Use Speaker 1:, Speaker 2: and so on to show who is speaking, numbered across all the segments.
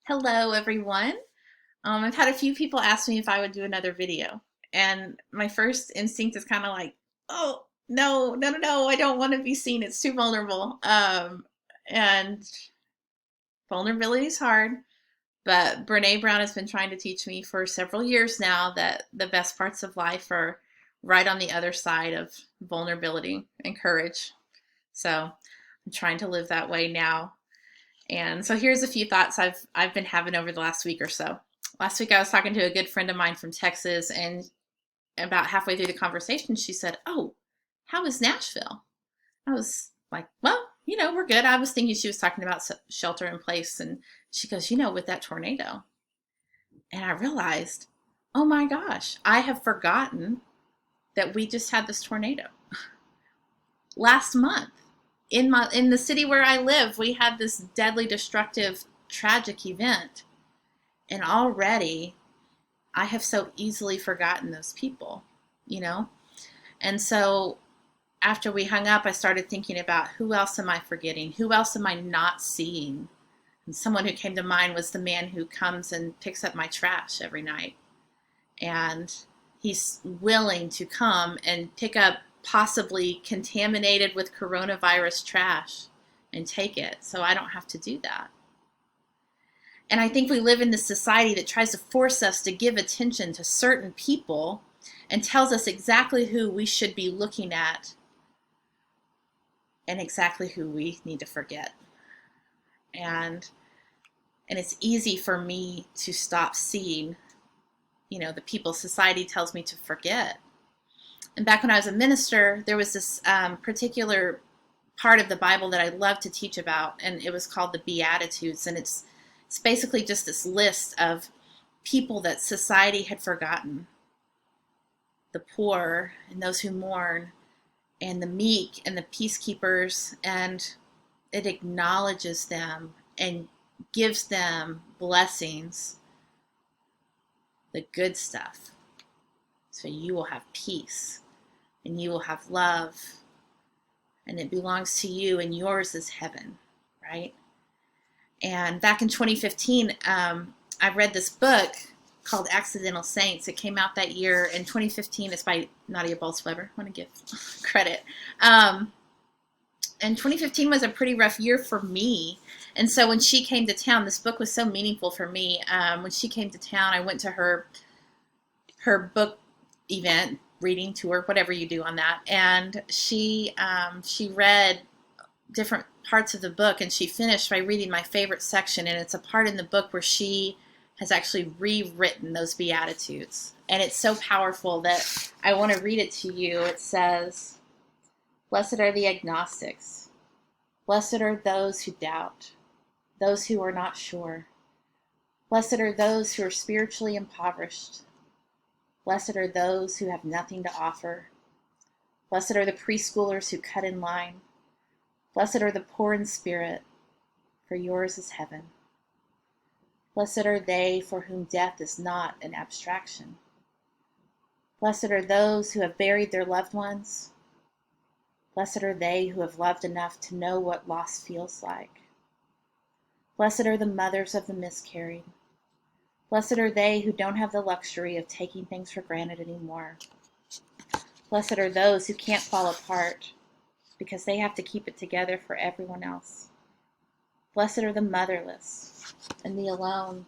Speaker 1: Hello, everyone. I've had a few people ask me if I would do another video, and my first instinct is kind of like, oh, no, no, no, no, I don't want to be seen. It's too vulnerable. And vulnerability is hard, but Brene Brown has been trying to teach me for several years now that the best parts of life are right on the other side of vulnerability and courage. So I'm trying to live that way now. And so here's a few thoughts I've been having over the last week or so. Last week I was talking to a good friend of mine from Texas, and about halfway through the conversation, she said, "Oh, how is Nashville?" I was like, "Well, we're good." I was thinking she was talking about shelter in place, and she goes, "With that tornado." And I realized, oh my gosh, I have forgotten that we just had this tornado last month. In the city where I live, we had this deadly, destructive, tragic event. And already I have so easily forgotten those people, you know? And so after we hung up, I started thinking about who else am I forgetting? Who else am I not seeing? And someone who came to mind was the man who comes and picks up my trash every night. And he's willing to come and pick up possibly contaminated with coronavirus trash and take it so I don't have to do that. And I think we live in this society that tries to force us to give attention to certain people and tells us exactly who we should be looking at and exactly who we need to forget. And it's easy for me to stop seeing, the people society tells me to forget. And back when I was a minister, there was this particular part of the Bible that I loved to teach about, and it was called the Beatitudes. And it's basically just this list of people that society had forgotten: the poor and those who mourn, and the meek and the peacekeepers. And it acknowledges them and gives them blessings, the good stuff. So you will have peace and you will have love, and it belongs to you, and yours is heaven, right? And back in 2015, I read this book called Accidental Saints. It came out that year in 2015. It's by Nadia Bolz-Weber. I want to give credit. And 2015 was a pretty rough year for me. And so when she came to town, this book was so meaningful for me. When she came to town, I went to her book event, reading tour, whatever you do on that. And she read different parts of the book, and she finished by reading my favorite section. And it's a part in the book where she has actually rewritten those Beatitudes. And it's so powerful that I want to read it to you. It says, "Blessed are the agnostics. Blessed are those who doubt, those who are not sure. Blessed are those who are spiritually impoverished. Blessed are those who have nothing to offer. Blessed are the preschoolers who cut in line. Blessed are the poor in spirit, for yours is heaven. Blessed are they for whom death is not an abstraction. Blessed are those who have buried their loved ones. Blessed are they who have loved enough to know what loss feels like. Blessed are the mothers of the miscarried. Blessed are they who don't have the luxury of taking things for granted anymore. Blessed are those who can't fall apart because they have to keep it together for everyone else. Blessed are the motherless and the alone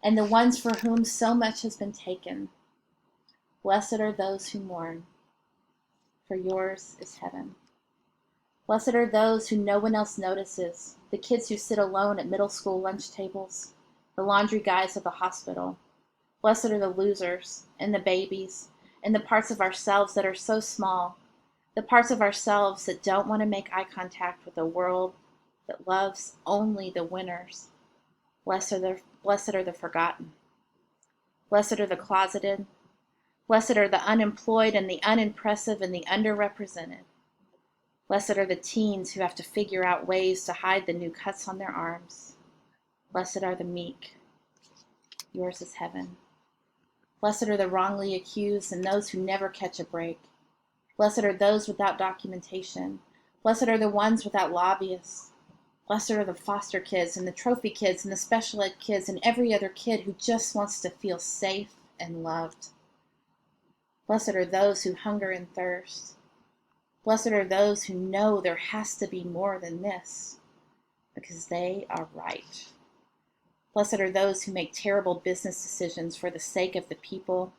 Speaker 1: and the ones for whom so much has been taken. Blessed are those who mourn, for yours is heaven. Blessed are those who no one else notices, the kids who sit alone at middle school lunch tables, the laundry guys at the hospital. Blessed are the losers and the babies and the parts of ourselves that are so small, the parts of ourselves that don't want to make eye contact with a world that loves only the winners. Blessed are the forgotten. Blessed are the closeted. Blessed are the unemployed and the unimpressive and the underrepresented. Blessed are the teens who have to figure out ways to hide the new cuts on their arms. Blessed are the meek. Yours is heaven. Blessed are the wrongly accused and those who never catch a break. Blessed are those without documentation. Blessed are the ones without lobbyists. Blessed are the foster kids and the trophy kids and the special ed kids and every other kid who just wants to feel safe and loved. Blessed are those who hunger and thirst. Blessed are those who know there has to be more than this, because they are right. Blessed are those who make terrible business decisions for the sake of the people.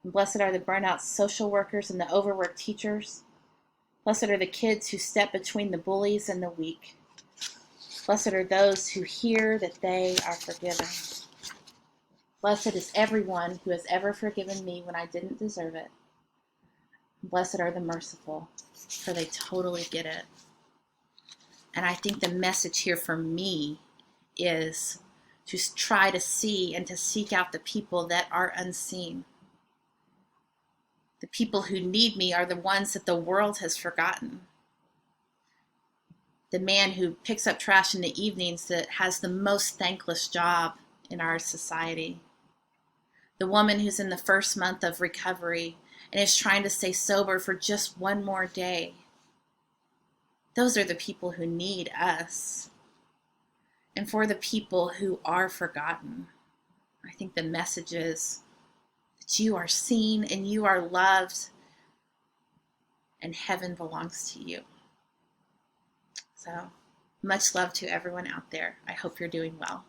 Speaker 1: And blessed are the burnout social workers and the overworked teachers. Blessed are the kids who step between the bullies and the weak. Blessed are those who hear that they are forgiven. Blessed is everyone who has ever forgiven me when I didn't deserve it. Blessed are the merciful, for they totally get it. And I think the message here for me is to try to see and to seek out the people that are unseen. The people who need me are the ones that the world has forgotten. The man who picks up trash in the evenings that has the most thankless job in our society. The woman who's in the first month of recovery and is trying to stay sober for just one more day. Those are the people who need us. And for the people who are forgotten, I think the message is that you are seen and you are loved and heaven belongs to you. So much love to everyone out there. I hope you're doing well.